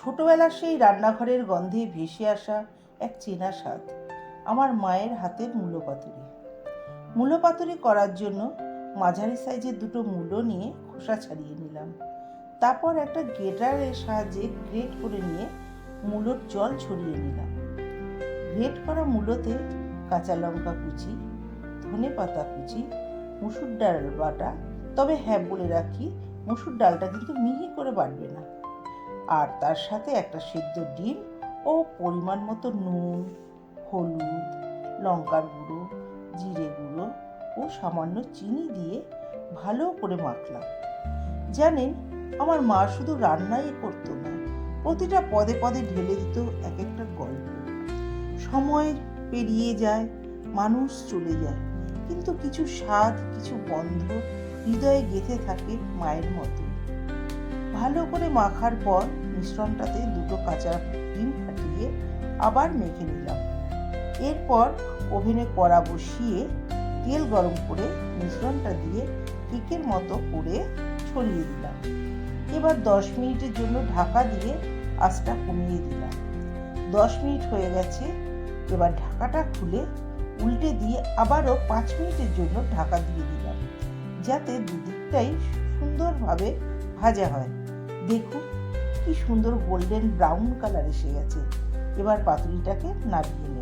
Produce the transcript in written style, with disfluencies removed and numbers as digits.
ছোটবেলার সেই রান্নাঘরের গন্ধে ভেসে আসা এক চেনা স্বাদ, আমার মায়ের হাতের মূলো পাতুরি। মূলো পাতুরি করার জন্য মাঝারি সাইজের দুটো মূলো নিয়ে খোসা ছাড়িয়ে নিলাম। তারপর একটা গ্রেটারের সাহায্যে গ্রেট করে নিয়ে মূলোর জল ছড়িয়ে নিলাম। গ্রেট করা মূলোতে কাঁচা লঙ্কা কুচি, ধনেপাতা কুচি, মুসুর ডাল বাটা, তবে হ্যাঁ বলে রাখি, মুসুর ডালটা কিন্তু মিহি করে বাটবে না। আর তার সাথে একটা সেদ্ধ ডিম ও পরিমাণ মতো নুন, হলুদ, লঙ্কার গুঁড়ো, জিরে গুঁড়ো ও সামান্য চিনি দিয়ে ভালো করে মাখলাম। জানেন, আমার মা শুধু রান্নাই করতো না, প্রতিটা পদে পদে ঢেলে দিত এক একটা গল্প। সময় পেরিয়ে যায়, মানুষ চলে যায়, কিন্তু কিছু স্বাদ, কিছু গন্ধ হৃদয়ে গেঁথে থাকে মায়ের মতো। ভালো করে মাখার পর মিশ্রণটাতে দুটো কাঁচা ডিম ফাটিয়ে আবার মেখে নিলাম। এরপর ওভেনে কড়া বসিয়ে তেল গরম করে মিশ্রণটা দিয়ে কেকের মতো করে ছড়িয়ে দিলাম। এবার 10 মিনিটের জন্য ঢাকা দিয়ে আঁচটা কমিয়ে দিলাম। 10 মিনিট হয়ে গেছে। এবার ঢাকাটা খুলে উল্টে দিয়ে আবারও 5 মিনিটের জন্য ঢাকা দিয়ে দিলাম, যাতে দুদিকটাই সুন্দরভাবে ভাজা হয়। দেখুন কি সুন্দর গোল্ডেন ব্রাউন কালার এসে গেছে। এবার পাতুরিটাকে নামিয়ে নেব।